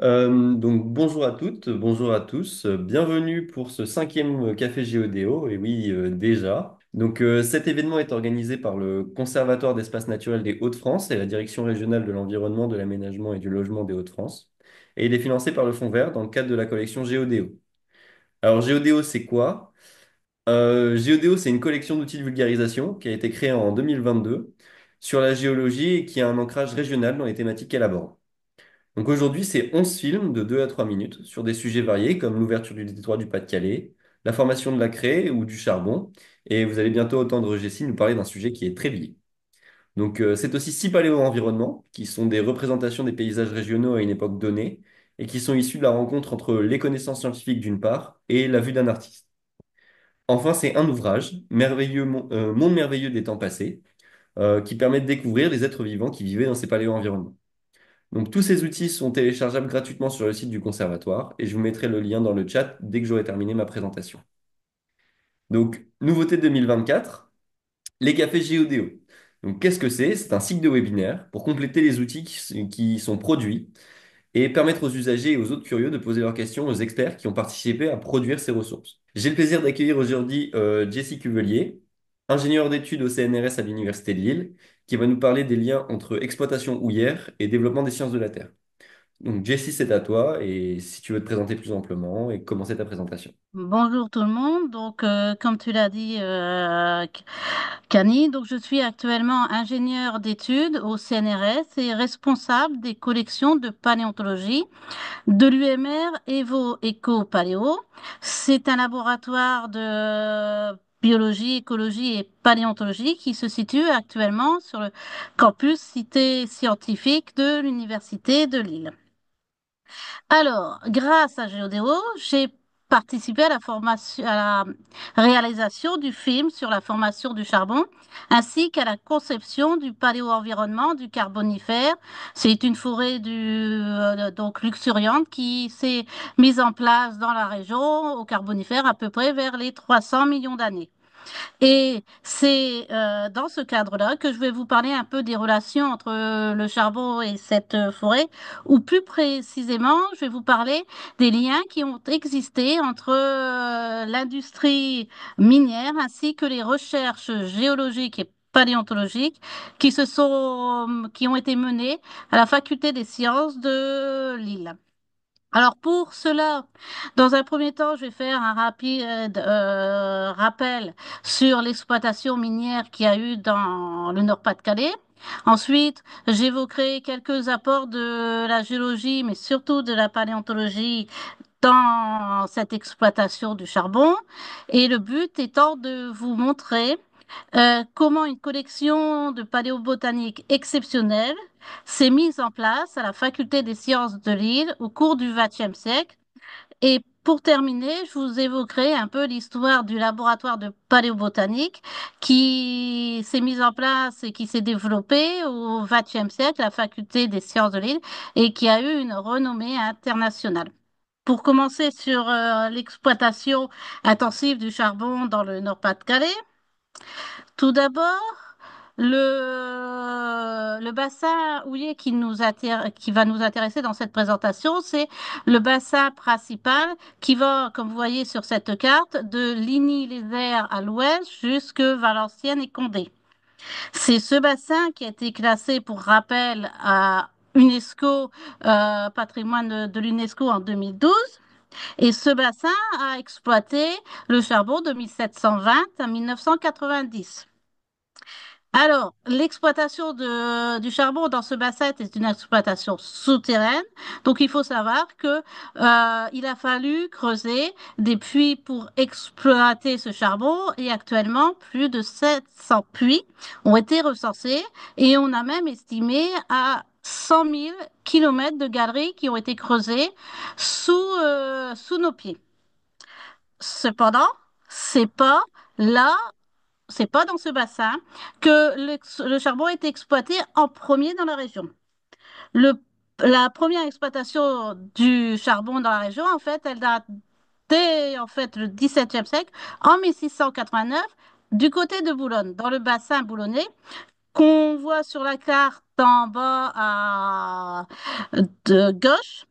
Donc bonjour à toutes, bonjour à tous, bienvenue pour ce cinquième Café Géodéo, et oui, déjà. Cet événement est organisé par le Conservatoire d'espaces naturels des Hauts-de-France et la Direction régionale de l'environnement, de l'aménagement et du logement des Hauts-de-France. Et il est financé par le Fonds Vert dans le cadre de la collection Géodéo. Alors Géodéo, c'est quoi? Géodéo, c'est une collection d'outils de vulgarisation qui a été créée en 2022 sur la géologie et qui a un ancrage régional dans les thématiques qu'elle aborde. Donc aujourd'hui, c'est 11 films de 2 à 3 minutes sur des sujets variés comme l'ouverture du détroit du Pas-de-Calais, la formation de la craie ou du charbon. Et vous allez bientôt entendre Jessie nous parler d'un sujet qui est très lié. C'est aussi 6 paléo-environnements qui sont des représentations des paysages régionaux à une époque donnée et qui sont issus de la rencontre entre les connaissances scientifiques d'une part et la vue d'un artiste. Enfin, c'est un ouvrage, Monde merveilleux des temps passés, qui permet de découvrir les êtres vivants qui vivaient dans ces paléo-environnements. Donc tous ces outils sont téléchargeables gratuitement sur le site du conservatoire et je vous mettrai le lien dans le chat dès que j'aurai terminé ma présentation. Donc, nouveauté 2024, les cafés Géodéo. Donc qu'est-ce que c'est? C'est un cycle de webinaire pour compléter les outils qui sont produits et permettre aux usagers et aux autres curieux de poser leurs questions aux experts qui ont participé à produire ces ressources. J'ai le plaisir d'accueillir aujourd'hui Jessie Cuvelier, ingénieure d'études au CNRS à l'Université de Lille, qui va nous parler des liens entre exploitation houillère et développement des sciences de la Terre. Donc, Jessie, c'est à toi, et si tu veux te présenter plus amplement et commencer ta présentation. Bonjour tout le monde. Comme tu l'as dit, Kani, je suis actuellement ingénieure d'études au CNRS et responsable des collections de paléontologie de l'UMR Evo Eco Paléo. C'est un laboratoire de biologie, écologie et paléontologie qui se situe actuellement sur le campus Cité scientifique de l'Université de Lille. Alors, grâce à Géodéo, j'ai participé à la formation, à la réalisation du film sur la formation du charbon, ainsi qu'à la conception du paléo-environnement du Carbonifère. C'est une forêt donc luxuriante qui s'est mise en place dans la région au Carbonifère à peu près vers les 300 millions d'années. Et c'est dans ce cadre-là que je vais vous parler un peu des relations entre le charbon et cette forêt, ou plus précisément, je vais vous parler des liens qui ont existé entre l'industrie minière ainsi que les recherches géologiques et paléontologiques qui ont été menées à la Faculté des sciences de Lille. Alors pour cela, dans un premier temps, je vais faire un rapide rappel sur l'exploitation minière qu'il y a eu dans le Nord-Pas-de-Calais. Ensuite, j'évoquerai quelques apports de la géologie, mais surtout de la paléontologie dans cette exploitation du charbon. Et le but étant de vous montrer comment une collection de paléobotanique exceptionnelle s'est mise en place à la Faculté des sciences de Lille au cours du XXe siècle. Et pour terminer, je vous évoquerai un peu l'histoire du laboratoire de paléobotanique qui s'est mis en place et qui s'est développé au XXe siècle à la Faculté des sciences de Lille et qui a eu une renommée internationale. Pour commencer sur l'exploitation intensive du charbon dans le Nord-Pas-de-Calais, tout d'abord, le bassin houiller qui va nous intéresser dans cette présentation, c'est le bassin principal qui va, comme vous voyez sur cette carte, de Ligny-les-Airs à l'ouest jusque Valenciennes et Condé. C'est ce bassin qui a été classé, pour rappel, à UNESCO, patrimoine de l'UNESCO en 2012. Et ce bassin a exploité le charbon de 1720 à 1990. Alors, l'exploitation du charbon dans ce bassin est une exploitation souterraine. Donc, il faut savoir que il a fallu creuser des puits pour exploiter ce charbon et actuellement, plus de 700 puits ont été recensés et on a même estimé à 100 000 kilomètres de galeries qui ont été creusées sous nos pieds. Cependant, c'est pas là c'est pas dans ce bassin que le charbon a été exploité en premier dans la région. Le, la première exploitation du charbon dans la région, en fait, elle date dès en fait, le XVIIe siècle, en 1689, du côté de Boulogne, dans le bassin boulonnais, qu'on voit sur la carte en bas de gauche.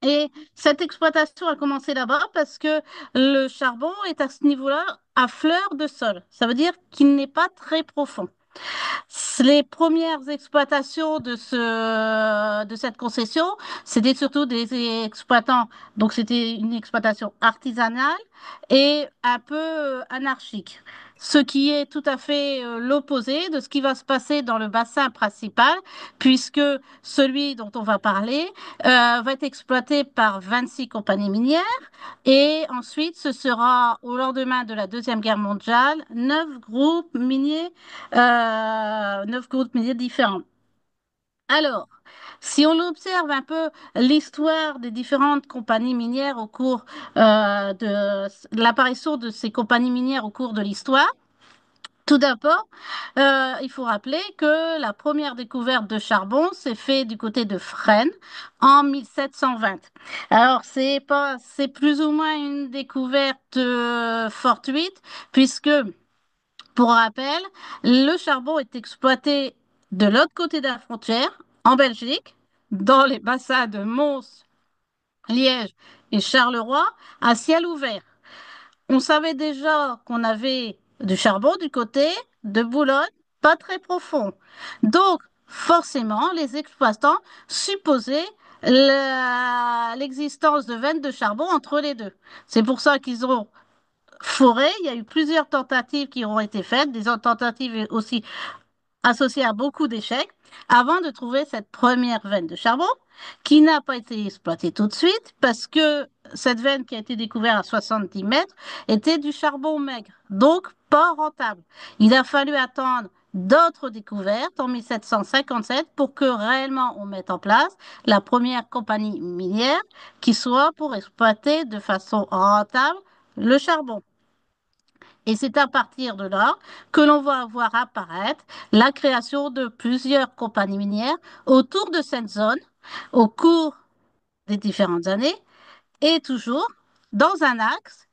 Et cette exploitation a commencé là-bas parce que le charbon est à ce niveau-là à fleur de sol. Ça veut dire qu'il n'est pas très profond. Les premières exploitations de cette concession, c'était surtout des exploitants. Donc, c'était une exploitation artisanale et un peu anarchique. Ce qui est tout à fait l'opposé de ce qui va se passer dans le bassin principal, puisque celui dont on va parler va être exploité par 26 compagnies minières et ensuite ce sera au lendemain de la Deuxième Guerre mondiale, 9 groupes miniers différents. Alors, si on observe un peu l'histoire des différentes compagnies minières au cours de l'apparition de ces compagnies minières au cours de l'histoire, tout d'abord, il faut rappeler que la première découverte de charbon s'est faite du côté de Fresnes en 1720. Alors, c'est plus ou moins une découverte fortuite, puisque pour rappel, le charbon est exploité de l'autre côté de la frontière, en Belgique, dans les bassins de Mons, Liège et Charleroi, à ciel ouvert. On savait déjà qu'on avait du charbon du côté de Boulogne, pas très profond. Donc, forcément, les exploitants supposaient l'existence de veines de charbon entre les deux. C'est pour ça qu'ils ont foré. Il y a eu plusieurs tentatives qui ont été faites, des tentatives aussi associé à beaucoup d'échecs, avant de trouver cette première veine de charbon qui n'a pas été exploitée tout de suite parce que cette veine qui a été découverte à 70 mètres était du charbon maigre, donc pas rentable. Il a fallu attendre d'autres découvertes en 1757 pour que réellement on mette en place la première compagnie minière qui soit pour exploiter de façon rentable le charbon. Et c'est à partir de là que l'on va voir apparaître la création de plusieurs compagnies minières autour de cette zone au cours des différentes années et toujours dans un axe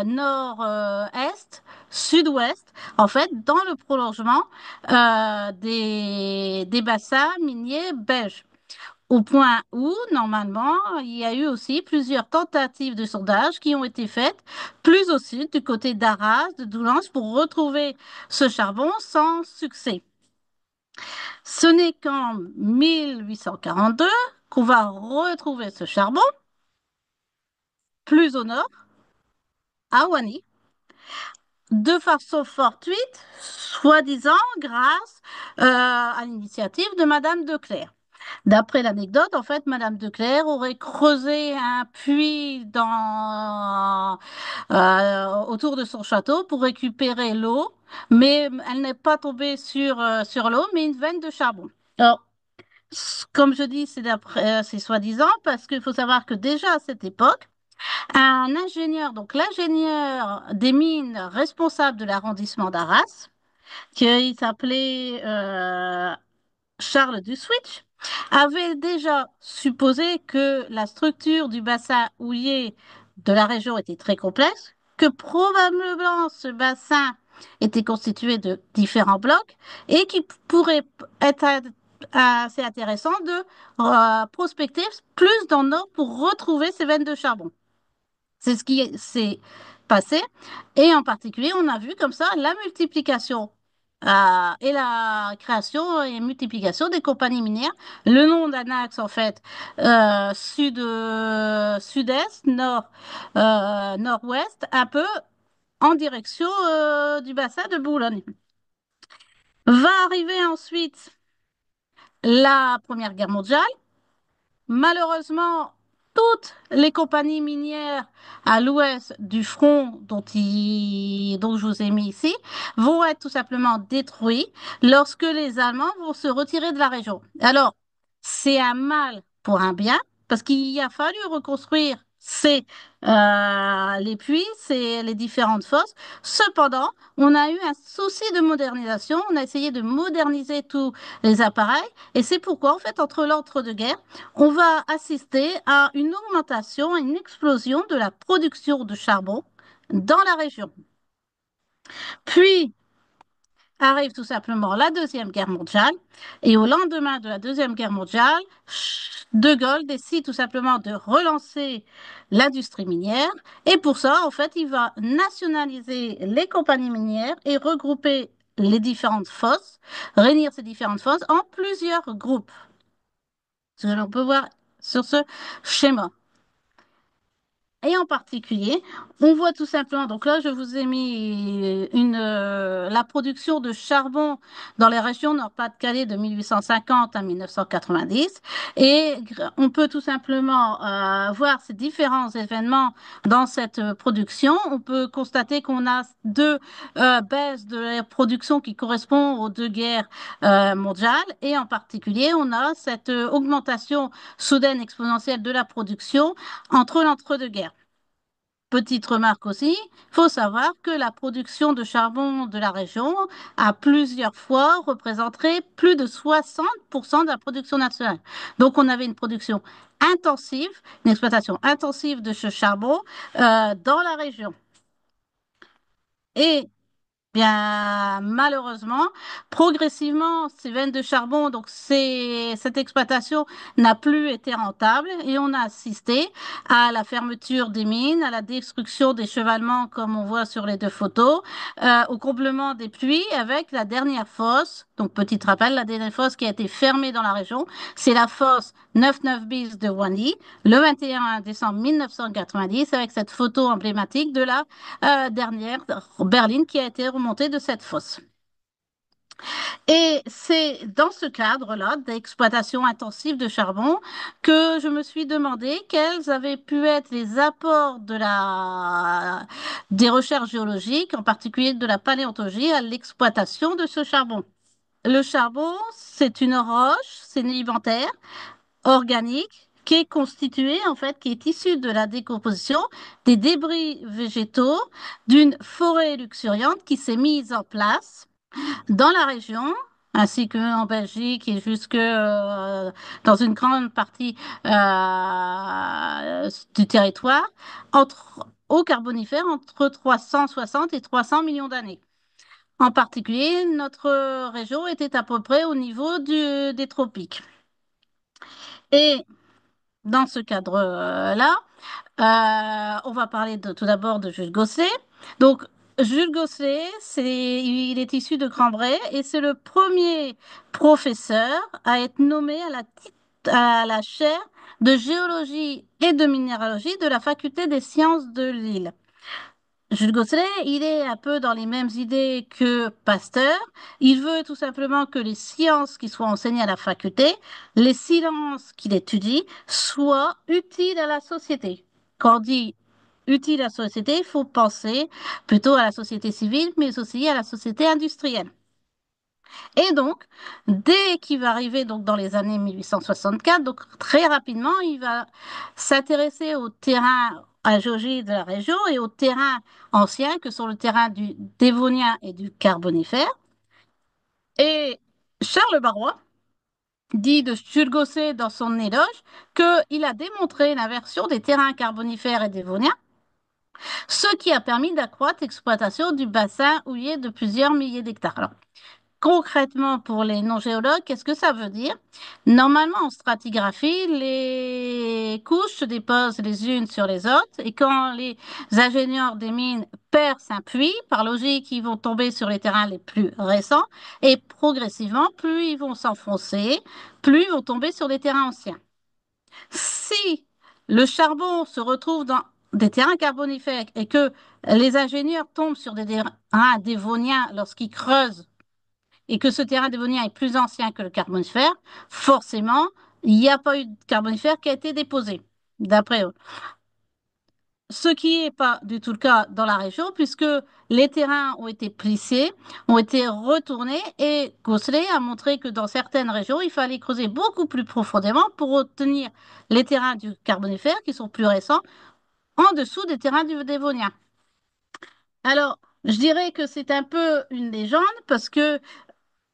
nord-est, sud-ouest, en fait, dans le prolongement des bassins miniers belges. Au point où, normalement, il y a eu aussi plusieurs tentatives de sondage qui ont été faites, plus au sud, du côté d'Arras, de Doullens, pour retrouver ce charbon sans succès. Ce n'est qu'en 1842 qu'on va retrouver ce charbon, plus au nord, à Wany, de façon fortuite, soi-disant grâce à l'initiative de Madame de Clères. D'après l'anecdote, en fait, Madame de Clères aurait creusé un puits autour de son château pour récupérer l'eau, mais elle n'est pas tombée sur l'eau, mais une veine de charbon. Alors, comme je dis, c'est soi-disant, parce qu'il faut savoir que déjà à cette époque, un ingénieur, donc l'ingénieur des mines responsable de l'arrondissement d'Arras, qui s'appelait Charles Duswich, avait déjà supposé que la structure du bassin houiller de la région était très complexe, que probablement ce bassin était constitué de différents blocs et qu'il pourrait être assez intéressant de prospecter plus dans le nord pour retrouver ces veines de charbon. C'est ce qui s'est passé. Et en particulier, on a vu comme ça la multiplication et la création et multiplication des compagnies minières. Le nom d'un axe, en fait, sud-est, nord-ouest, un peu en direction du bassin de Boulogne. Va arriver ensuite la Première Guerre mondiale. Malheureusement, toutes les compagnies minières à l'ouest du front dont je vous ai mis ici vont être tout simplement détruites lorsque les Allemands vont se retirer de la région. Alors, c'est un mal pour un bien parce qu'il a fallu reconstruire les puits, les différentes fosses. Cependant, on a eu un souci de modernisation. On a essayé de moderniser tous les appareils et c'est pourquoi, en fait, entre l'entre-deux-guerres, on va assister à une augmentation, à une explosion de la production de charbon dans la région. Puis, arrive tout simplement la Deuxième Guerre mondiale. Et au lendemain de la Deuxième Guerre mondiale, De Gaulle décide tout simplement de relancer l'industrie minière. Et pour ça, en fait, il va nationaliser les compagnies minières et regrouper les différentes fosses, réunir ces différentes fosses en plusieurs groupes. Ce que l'on peut voir sur ce schéma. Et en particulier, on voit tout simplement, donc là, je vous ai mis la production de charbon dans les régions Nord-Pas-de-Calais de 1850 à 1990. Et on peut tout simplement voir ces différents événements dans cette production. On peut constater qu'on a deux baisses de la production qui correspondent aux deux guerres mondiales. Et en particulier, on a cette augmentation soudaine exponentielle de la production entre l'entre-deux-guerres. Petite remarque aussi, il faut savoir que la production de charbon de la région a plusieurs fois représenté plus de 60% de la production nationale. Donc on avait une production intensive, une exploitation intensive de ce charbon dans la région. Et bien, malheureusement, progressivement, ces veines de charbon, donc cette exploitation n'a plus été rentable et on a assisté à la fermeture des mines, à la destruction des chevalements, comme on voit sur les deux photos, au comblement des puits avec la dernière fosse. Donc, petit rappel, la dernière fosse qui a été fermée dans la région, c'est la fosse 99 bis de Wandi, le 21 décembre 1990, avec cette photo emblématique de la dernière berline qui a été remontée de cette fosse. Et c'est dans ce cadre-là d'exploitation intensive de charbon que je me suis demandé quels avaient pu être les apports des recherches géologiques, en particulier de la paléontologie, à l'exploitation de ce charbon. Le charbon, c'est une roche sédimentaire organique qui est constituée, en fait, qui est issue de la décomposition des débris végétaux d'une forêt luxuriante qui s'est mise en place dans la région, ainsi qu'en Belgique et jusque dans une grande partie du territoire, au Carbonifère, entre 360 et 300 millions d'années. En particulier, notre région était à peu près au niveau des tropiques. Et dans ce cadre-là, on va parler tout d'abord de Jules Gosselin. Donc, Jules Gosselin, il est issu de Cambrai et c'est le premier professeur à être nommé à la chaire de géologie et de minéralogie de la faculté des sciences de Lille. Jules Gosselin, il est un peu dans les mêmes idées que Pasteur. Il veut tout simplement que les sciences qui soient enseignées à la faculté, les sciences qu'il étudie, soient utiles à la société. Quand on dit utile à la société, il faut penser plutôt à la société civile, mais aussi à la société industrielle. Et donc, dès qu'il va arriver donc, dans les années 1864, donc très rapidement, il va s'intéresser au terrain à la géologie de la région et aux terrains anciens que sont le terrain du Dévonien et du Carbonifère. Et Charles Barrois dit de Jules Gosset dans son éloge qu'il a démontré l'inversion des terrains carbonifères et dévoniens, ce qui a permis d'accroître l'exploitation du bassin houiller de plusieurs milliers d'hectares. Alors, concrètement, pour les non-géologues, qu'est-ce que ça veut dire? Normalement, en stratigraphie, les couches se déposent les unes sur les autres et quand les ingénieurs des mines percent un puits, par logique, ils vont tomber sur les terrains les plus récents et progressivement, plus ils vont s'enfoncer, plus ils vont tomber sur les terrains anciens. Si le charbon se retrouve dans des terrains carbonifères et que les ingénieurs tombent sur des terrains dévoniens lorsqu'ils creusent et que ce terrain dévonien est plus ancien que le carbonifère, forcément, il n'y a pas eu de carbonifère qui a été déposé, d'après eux. Ce qui n'est pas du tout le cas dans la région, puisque les terrains ont été plissés, ont été retournés, et Gosselin a montré que dans certaines régions, il fallait creuser beaucoup plus profondément pour obtenir les terrains du carbonifère, qui sont plus récents, en dessous des terrains du dévonien. Alors, je dirais que c'est un peu une légende, parce que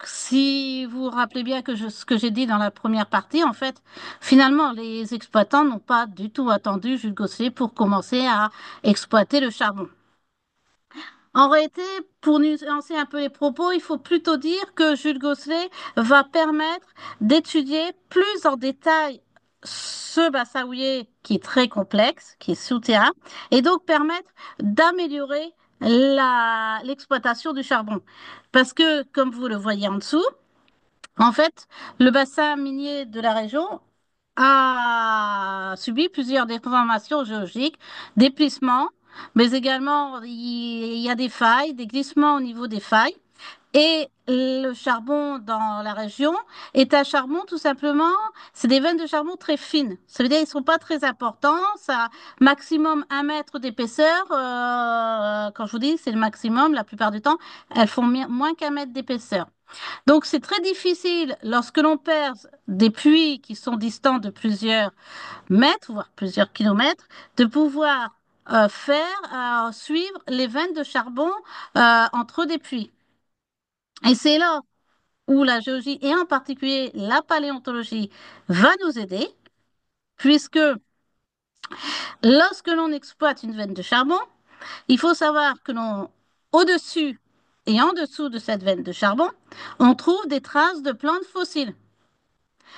si vous vous rappelez bien ce que j'ai dit dans la première partie, en fait, finalement, les exploitants n'ont pas du tout attendu Jules Gosselin pour commencer à exploiter le charbon. En réalité, pour nuancer un peu les propos, il faut plutôt dire que Jules Gosselet va permettre d'étudier plus en détail ce bassin houiller qui est très complexe, qui est souterrain, et donc permettre d'améliorer l'exploitation du charbon. Parce que, comme vous le voyez en dessous, en fait, le bassin minier de la région a subi plusieurs déformations géologiques, des plissements, mais également il y a des failles, des glissements au niveau des failles. Et le charbon dans la région est un charbon tout simplement, c'est des veines de charbon très fines. Ça veut dire qu'ils ne sont pas très importants, ça maximum 1 mètre d'épaisseur. Quand je vous dis c'est le maximum, la plupart du temps, elles font moins qu'1 mètre d'épaisseur. Donc, c'est très difficile lorsque l'on perce des puits qui sont distants de plusieurs mètres, voire plusieurs kilomètres, de pouvoir suivre les veines de charbon entre des puits. Et c'est là où la géologie, et en particulier la paléontologie, va nous aider, puisque lorsque l'on exploite une veine de charbon, il faut savoir que au-dessus et en dessous de cette veine de charbon, on trouve des traces de plantes fossiles.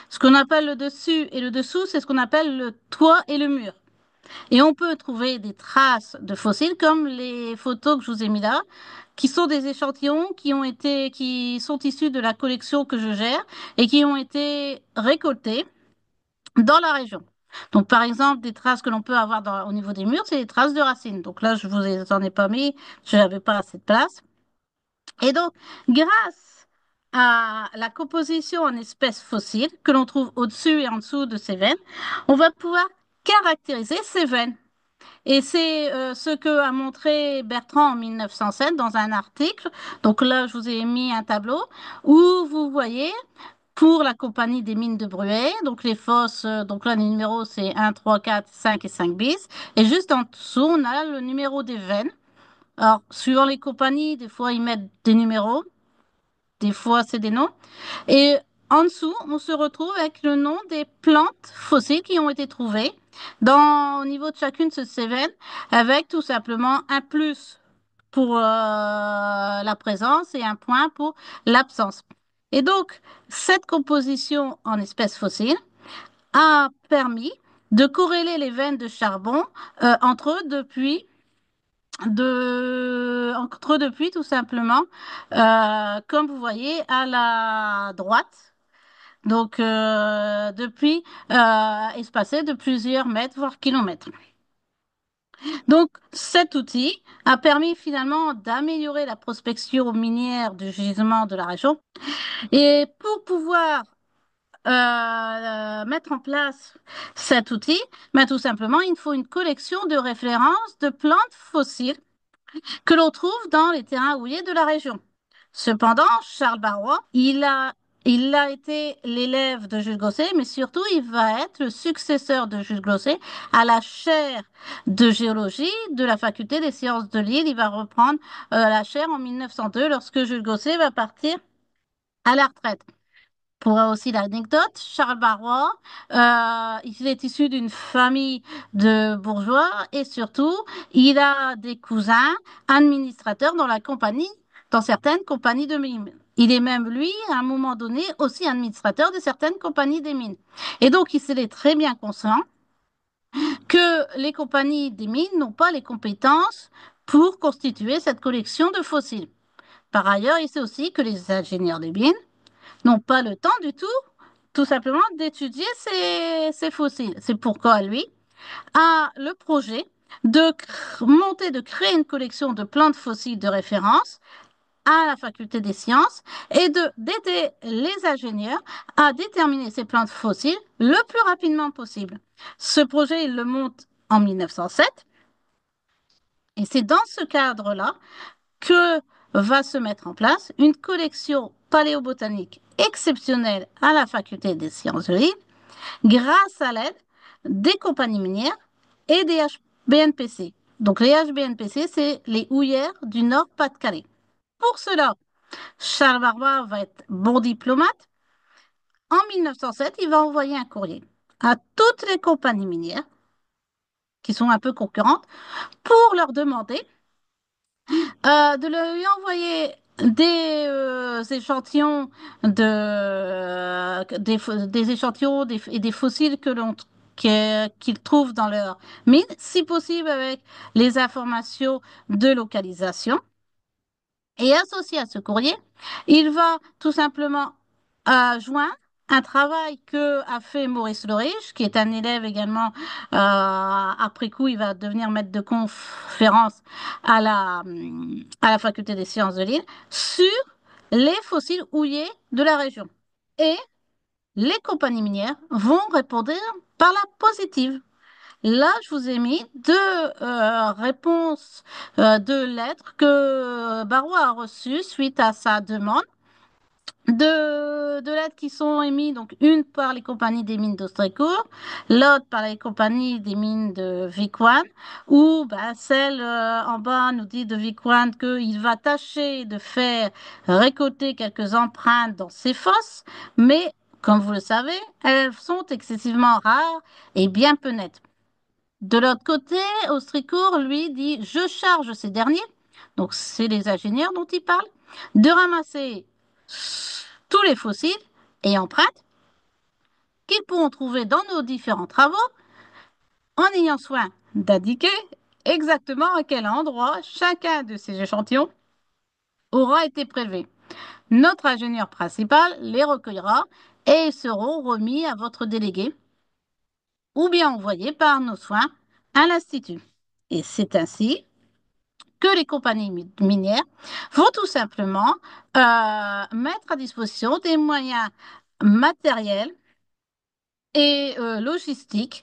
Ce qu'on appelle le dessus et le dessous, c'est ce qu'on appelle le toit et le mur. Et on peut trouver des traces de fossiles comme les photos que je vous ai mis là, qui sont des échantillons qui sont issus de la collection que je gère et qui ont été récoltés dans la région. Donc, par exemple, des traces que l'on peut avoir au niveau des murs, c'est des traces de racines. Donc là, je vous en ai pas mis, je n'avais pas assez de place. Et donc, grâce à la composition en espèces fossiles que l'on trouve au-dessus et en dessous de ces veines, on va pouvoir caractériser ces veines. Et c'est ce que a montré Bertrand en 1907 dans un article. Donc là, je vous ai mis un tableau où vous voyez pour la compagnie des mines de Bruay, donc les fosses, donc là, les numéros, c'est 1, 3, 4, 5 et 5 bis. Et juste en dessous, on a le numéro des veines. Alors, suivant les compagnies, des fois, ils mettent des numéros. Des fois, c'est des noms. Et en dessous, on se retrouve avec le nom des plantes fossiles qui ont été trouvées au niveau de chacune de ces veines, avec tout simplement un plus pour la présence et un point pour l'absence. Et donc, cette composition en espèces fossiles a permis de corréler les veines de charbon entre deux puits, tout simplement, comme vous voyez à la droite. Donc, depuis espacé de plusieurs mètres, voire kilomètres. Donc, cet outil a permis finalement d'améliorer la prospection minière du gisement de la région. Et pour pouvoir mettre en place cet outil, ben, tout simplement, il faut une collection de références de plantes fossiles que l'on trouve dans les terrains houillers de la région. Cependant, Charles Barrois, il a été l'élève de Jules Gosset, mais surtout, il va être le successeur de Jules Gosset à la chaire de géologie de la faculté des sciences de Lille. Il va reprendre la chaire en 1902 lorsque Jules Gosset va partir à la retraite. Pour aussi l'anecdote, Charles Barrois, il est issu d'une famille de bourgeois et surtout, il a des cousins administrateurs dans certaines compagnies de mines. Il est même, lui, à un moment donné, aussi administrateur de certaines compagnies des mines. Et donc, il s'est très bien conscient que les compagnies des mines n'ont pas les compétences pour constituer cette collection de fossiles. Par ailleurs, il sait aussi que les ingénieurs des mines n'ont pas le temps du tout simplement d'étudier ces fossiles. C'est pourquoi lui a le projet de créer une collection de plantes fossiles de référence à la faculté des sciences et d'aider les ingénieurs à déterminer ces plantes fossiles le plus rapidement possible. Ce projet, il le monte en 1907 et c'est dans ce cadre-là que va se mettre en place une collection paléobotanique exceptionnelle à la faculté des sciences de l'île grâce à l'aide des compagnies minières et des HBNPC. Donc les HBNPC, c'est les houillères du Nord-Pas-de-Calais. Pour cela, Charles Barrois va être bon diplomate. En 1907, il va envoyer un courrier à toutes les compagnies minières qui sont un peu concurrentes pour leur demander de lui envoyer des échantillons des échantillons et des fossiles qu'ils trouvent dans leur mine, si possible avec les informations de localisation. Et associé à ce courrier, il va tout simplement joindre un travail que a fait Maurice Lorich, qui est un élève également. Après coup, il va devenir maître de conférence à la faculté des sciences de Lille sur les fossiles houillés de la région. Et les compagnies minières vont répondre par la positive. Là, je vous ai mis deux réponses de lettres que Barrois a reçues suite à sa demande. Deux lettres qui sont émises, donc une par les compagnies des mines d'Austrécourt, l'autre par les compagnies des mines de Vicouane, où celle en bas nous dit de Vicouane qu'il va tâcher de faire récolter quelques empreintes dans ses fosses, mais comme vous le savez, elles sont excessivement rares et bien peu nettes. De l'autre côté, Austricourt, lui, dit, je charge ces derniers, donc c'est les ingénieurs dont il parle, de ramasser tous les fossiles et empreintes qu'ils pourront trouver dans nos différents travaux en ayant soin d'indiquer exactement à quel endroit chacun de ces échantillons aura été prélevé. Notre ingénieur principal les recueillera et ils seront remis à votre délégué ou bien envoyés par nos soins à l'Institut. Et c'est ainsi que les compagnies minières vont tout simplement mettre à disposition des moyens matériels et logistiques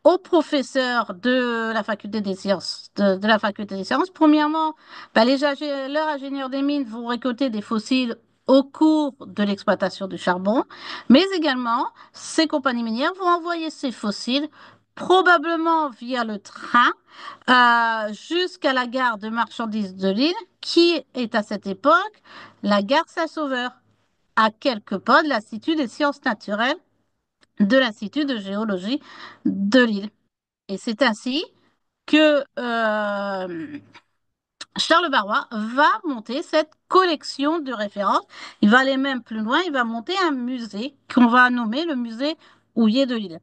aux professeurs de la faculté des sciences. De la faculté des sciences. Premièrement, leurs ingénieurs des mines vont récolter des fossiles au cours de l'exploitation du charbon, mais également, ces compagnies minières vont envoyer ces fossiles probablement via le train jusqu'à la gare de marchandises de Lille, qui est à cette époque la gare Saint-Sauveur, à quelques pas de l'Institut des sciences naturelles de l'Institut de géologie de Lille. Et c'est ainsi que Charles Barrois va monter cette collection de références. Il va aller même plus loin, il va monter un musée qu'on va nommer le musée Houillet de Lille.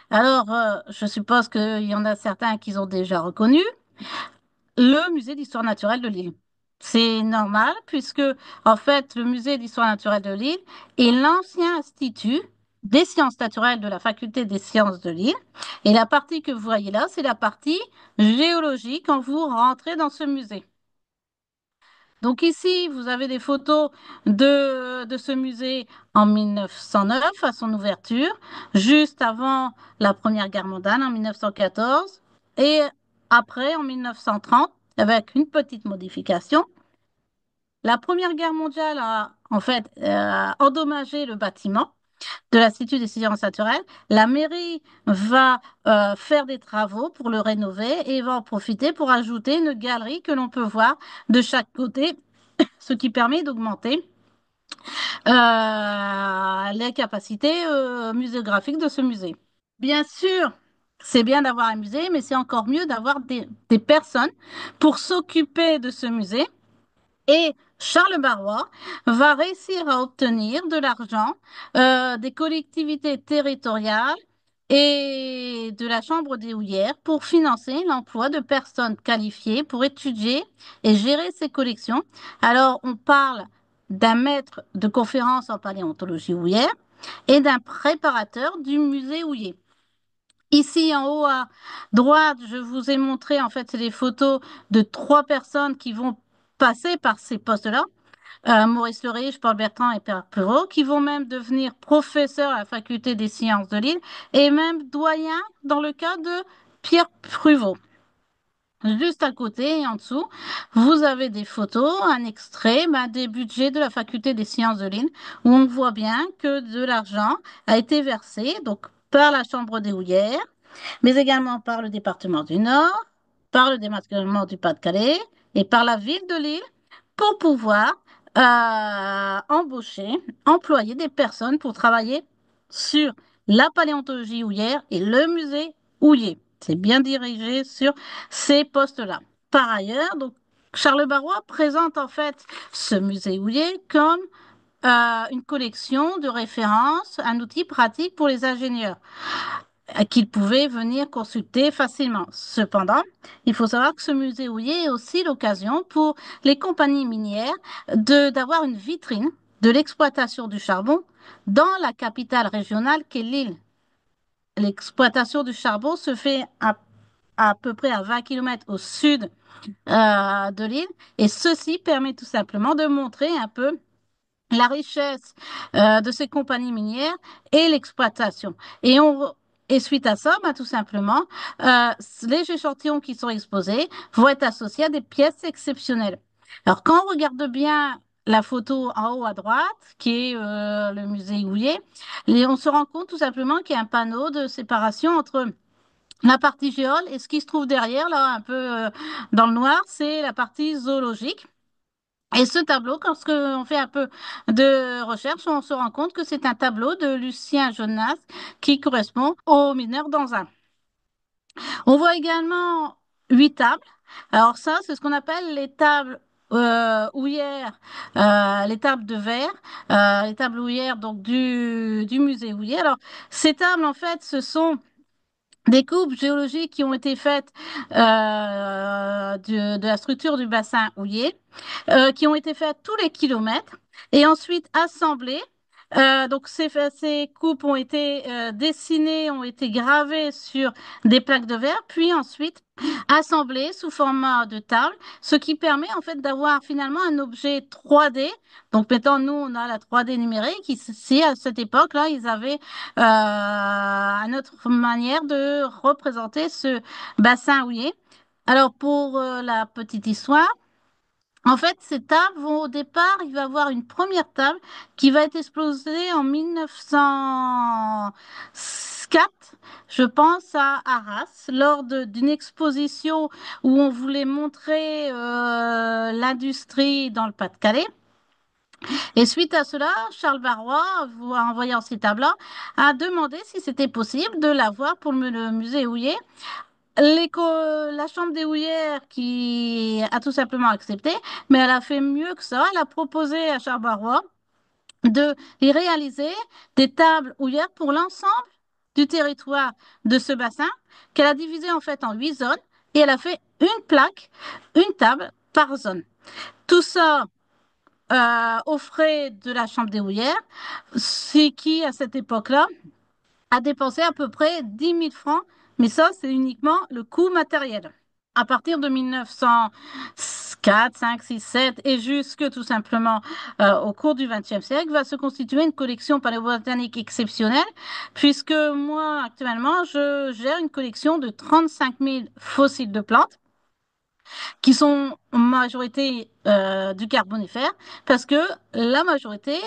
Alors, je suppose qu'il y en a certains qui ont déjà reconnu le musée d'histoire naturelle de Lille. C'est normal puisque, en fait, le musée d'histoire naturelle de Lille est l'ancien institut des sciences naturelles de la faculté des sciences de Lille. Et la partie que vous voyez là, c'est la partie géologie quand vous rentrez dans ce musée. Donc ici, vous avez des photos de ce musée en 1909 à son ouverture, juste avant la Première Guerre mondiale en 1914 et après en 1930 avec une petite modification. La Première Guerre mondiale a en fait endommagé le bâtiment de l'Institut des sciences naturelles. La mairie va faire des travaux pour le rénover et va en profiter pour ajouter une galerie que l'on peut voir de chaque côté, ce qui permet d'augmenter les capacités muséographiques de ce musée. Bien sûr, c'est bien d'avoir un musée, mais c'est encore mieux d'avoir des personnes pour s'occuper de ce musée. Et Charles Barrois va réussir à obtenir de l'argent des collectivités territoriales et de la Chambre des houillères pour financer l'emploi de personnes qualifiées pour étudier et gérer ces collections. Alors, on parle d'un maître de conférence en paléontologie houillère et d'un préparateur du musée houiller. Ici, en haut à droite, je vous ai montré, en fait, c'est les photos de trois personnes qui vont passer par ces postes-là. Maurice Leriche, Paul Bertrand et Pierre Perrault, qui vont même devenir professeurs à la faculté des sciences de Lille et même doyens dans le cas de Pierre Pruvot. Juste à côté et en dessous, vous avez des photos, un extrait des budgets de la faculté des sciences de Lille, où on voit bien que de l'argent a été versé donc par la Chambre des houillères, mais également par le département du Nord, par le département du Pas-de-Calais et par la ville de Lille pour pouvoir embaucher, employer des personnes pour travailler sur la paléontologie houillère et le musée houiller. C'est bien dirigé sur ces postes-là. Par ailleurs, donc, Charles Barrois présente en fait ce musée houiller comme une collection de références, un outil pratique pour les ingénieurs qu'ils pouvaient venir consulter facilement. Cependant, il faut savoir que ce musée houiller est aussi l'occasion pour les compagnies minières d'avoir une vitrine de l'exploitation du charbon dans la capitale régionale qu'est Lille. L'exploitation du charbon se fait à peu près à 20 kilomètres au sud de l'île et ceci permet tout simplement de montrer un peu la richesse de ces compagnies minières et l'exploitation. Et, et suite à ça, bah, tout simplement, les échantillons qui sont exposés vont être associés à des pièces exceptionnelles. Alors, quand on regarde bien la photo en haut à droite, qui est le musée Houillet, on se rend compte tout simplement qu'il y a un panneau de séparation entre la partie géole et ce qui se trouve derrière, là, un peu dans le noir, c'est la partie zoologique. Et ce tableau, lorsqu'on fait un peu de recherche, on se rend compte que c'est un tableau de Lucien Jonas qui correspond aux mineurs d'Anzin. On voit également 8 tables. Alors ça, c'est ce qu'on appelle les tables houillères, les tables de verre, les tables houillères donc du musée Houillet. Alors ces tables, en fait, ce sont des coupes géologiques qui ont été faites de la structure du bassin houiller, qui ont été faites tous les kilomètres et ensuite assemblées. Donc ces coupes ont été dessinées, ont été gravées sur des plaques de verre, puis ensuite assemblées sous format de table, ce qui permet en fait d'avoir finalement un objet 3D. Donc maintenant, nous, on a la 3D numérique. Ici, à cette époque-là, ils avaient une autre manière de représenter ce bassin houiller. Alors pour la petite histoire, en fait, ces tables vont au départ, il va y avoir une première table qui va être explosée en 1904, je pense, à Arras, lors d'une exposition où on voulait montrer l'industrie dans le Pas-de-Calais. Et suite à cela, Charles Barrois, en voyant ces tables-là, a demandé si c'était possible de l'avoir pour le musée Houillet. La chambre des houillères qui a tout simplement accepté, mais elle a fait mieux que ça. Elle a proposé à Charles Barrois de y réaliser des tables houillères pour l'ensemble du territoire de ce bassin, qu'elle a divisé en fait en 8 zones, et elle a fait une plaque, une table par zone. Tout ça aux frais de la chambre des houillères, ce qui, à cette époque-là, a dépensé à peu près 10 000 francs, mais ça, c'est uniquement le coût matériel. À partir de 1904, 5, 6, 7 et jusque tout simplement au cours du XXe siècle, va se constituer une collection paléobotanique exceptionnelle, puisque moi, actuellement, je gère une collection de 35 000 fossiles de plantes qui sont en majorité du Carbonifère, parce que la majorité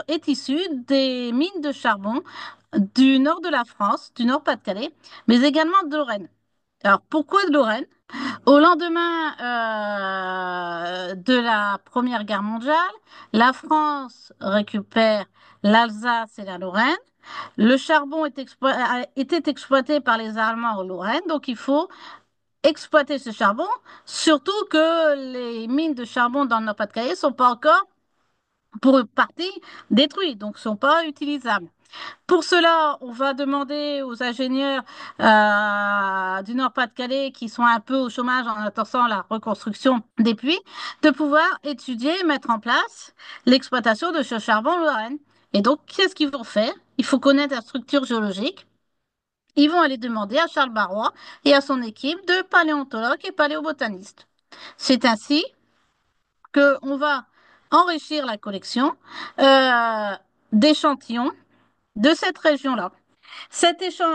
est issue des mines de charbon du nord de la France, du Nord-Pas-de-Calais, mais également de Lorraine. Alors pourquoi de Lorraine? Au lendemain de la Première Guerre mondiale, la France récupère l'Alsace et la Lorraine. Le charbon était exploité par les Allemands en Lorraine, donc il faut exploiter ce charbon, surtout que les mines de charbon dans le Nord-Pas-de-Calais ne sont pas encore, pour une partie, détruites, donc ne sont pas utilisables. Pour cela, on va demander aux ingénieurs du Nord-Pas-de-Calais qui sont un peu au chômage en attendant la reconstruction des puits, de pouvoir étudier et mettre en place l'exploitation de ce charbon Lorraine. Et donc, qu'est-ce qu'ils vont faire? Il faut connaître la structure géologique. Ils vont aller demander à Charles Barrois et à son équipe de paléontologues et paléobotanistes. C'est ainsi qu'on va enrichir la collection d'échantillons de cette région-là.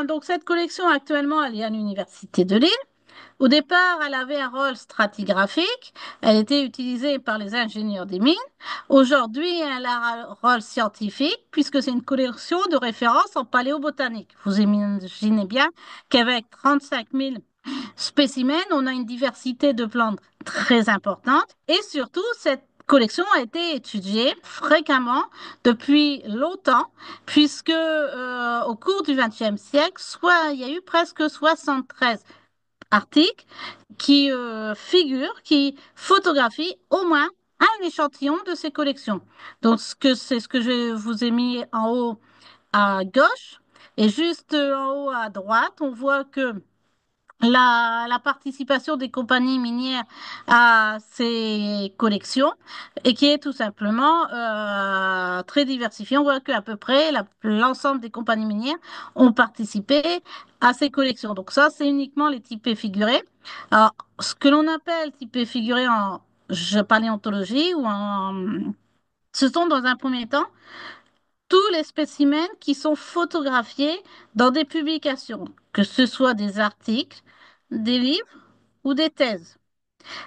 Donc cette collection actuellement, elle est à l'Université de Lille. Au départ, elle avait un rôle stratigraphique. Elle était utilisée par les ingénieurs des mines. Aujourd'hui, elle a un rôle scientifique puisque c'est une collection de référence en paléobotanique. Vous imaginez bien qu'avec 35 000 spécimens, on a une diversité de plantes très importante. Et surtout, cette collection a été étudiée fréquemment depuis longtemps, puisque au cours du XXe siècle, il y a eu presque 73 article qui figure, qui photographie au moins un échantillon de ces collections. Donc, c'est ce que je vous ai mis en haut à gauche et juste en haut à droite, on voit que la participation des compagnies minières à ces collections et qui est tout simplement très diversifiée. On voit qu'à peu près l'ensemble des compagnies minières ont participé à ces collections. Donc ça, c'est uniquement les typés figurés. Alors, ce que l'on appelle typés figurés en paléontologie ou en... Ce sont dans un premier temps tous les spécimens qui sont photographiés dans des publications, que ce soit des articles, des livres ou des thèses.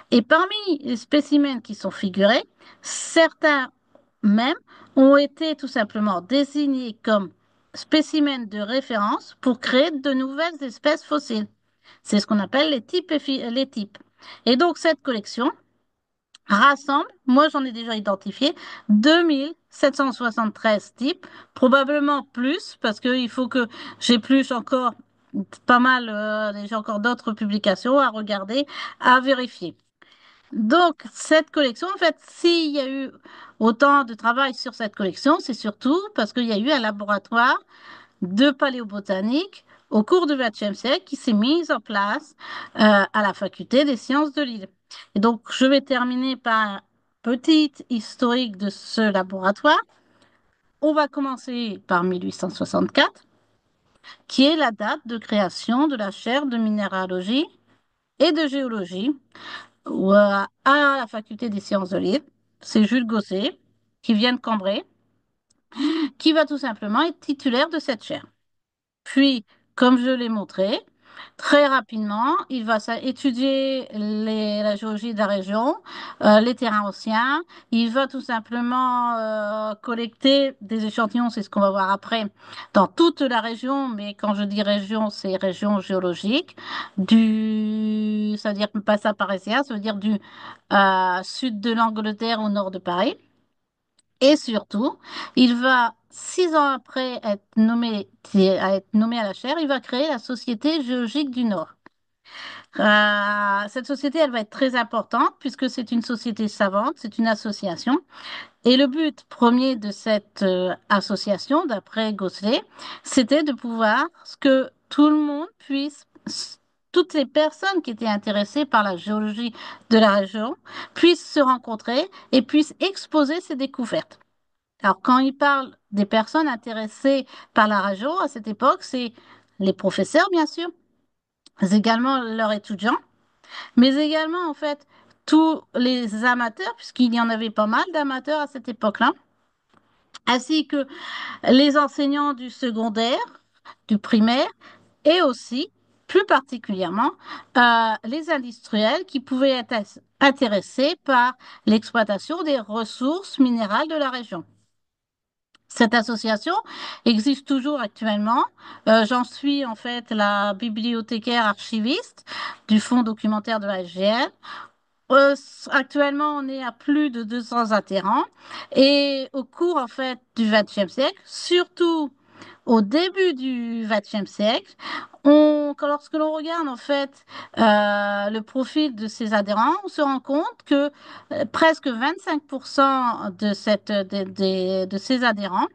Et parmi les spécimens qui sont figurés, certains même ont été tout simplement désignés comme spécimens de référence pour créer de nouvelles espèces fossiles. C'est ce qu'on appelle les types. Et donc cette collection rassemble, moi j'en ai déjà identifié 2773 types, probablement plus, parce qu'il faut que j'épluche encore pas mal, j'ai encore d'autres publications à regarder, à vérifier. Donc, cette collection, en fait, s'il y a eu autant de travail sur cette collection, c'est surtout parce qu'il y a eu un laboratoire de paléobotanique au cours du XXe siècle qui s'est mise en place à la faculté des sciences de Lille. Et donc, je vais terminer par un petit historique de ce laboratoire. On va commencer par 1864, qui est la date de création de la chaire de minéralogie et de géologie à la faculté des sciences de Lille. C'est Jules Gosset, qui vient de Cambrai, qui va tout simplement être titulaire de cette chaire. Puis, comme je l'ai montré, très rapidement, il va étudier la géologie de la région, les terrains anciens. Il va tout simplement collecter des échantillons, c'est ce qu'on va voir après, dans toute la région. Mais quand je dis région, c'est région géologique. Ça veut dire pas ça parisien, ça veut dire du sud de l'Angleterre au nord de Paris. Et surtout, il va, 6 ans après être nommé à la chaire, il va créer la Société géologique du Nord. Cette société, elle va être très importante puisque c'est une société savante, c'est une association. Et le but premier de cette association, d'après Gosselin, c'était de pouvoir que tout le monde puisse, toutes les personnes qui étaient intéressées par la géologie de la région, puissent se rencontrer et puissent exposer ces découvertes. Alors, quand il parle des personnes intéressées par la région à cette époque, c'est les professeurs, bien sûr, mais également leurs étudiants, mais également, en fait, tous les amateurs, puisqu'il y en avait pas mal d'amateurs à cette époque-là, ainsi que les enseignants du secondaire, du primaire, et aussi, plus particulièrement, les industriels qui pouvaient être intéressés par l'exploitation des ressources minérales de la région. Cette association existe toujours actuellement. J'en suis en fait la bibliothécaire archiviste du fonds documentaire de la SGL. Actuellement, on est à plus de 200 adhérents et au cours en fait du XXe siècle, surtout au début du XXe siècle, lorsque l'on regarde en fait le profil de ces adhérents, on se rend compte que presque 25% de ces adhérents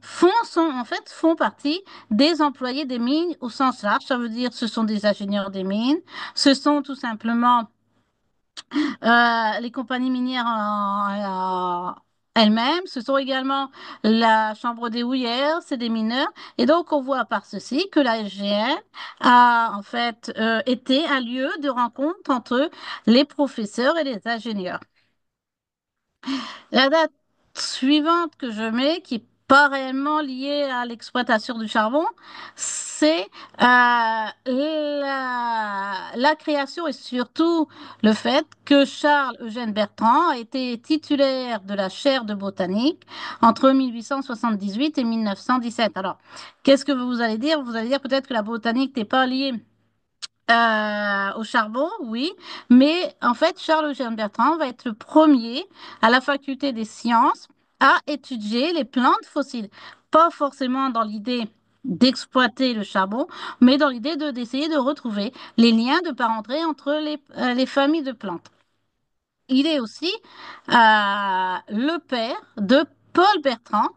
font partie des employés des mines au sens large. Ça veut dire ce sont des ingénieurs des mines, ce sont tout simplement les compagnies minières elles-mêmes, ce sont également la chambre des houillères, c'est des mineurs. Et donc, on voit par ceci que la SGN a en fait été un lieu de rencontre entre les professeurs et les ingénieurs. La date suivante que je mets, qui n'est pas réellement liée à l'exploitation du charbon, c'est la création et surtout le fait que Charles Eugène Bertrand a été titulaire de la chaire de botanique entre 1878 et 1917. Alors, qu'est-ce que vous allez dire? Vous allez dire peut-être que la botanique n'est pas liée au charbon, oui, mais en fait, Charles-Eugène Bertrand va être le premier à la faculté des sciences à étudier les plantes fossiles. Pas forcément dans l'idée d'exploiter le charbon, mais dans l'idée d'essayer de retrouver les liens de parenté entre les familles de plantes. Il est aussi le père de Paul Bertrand,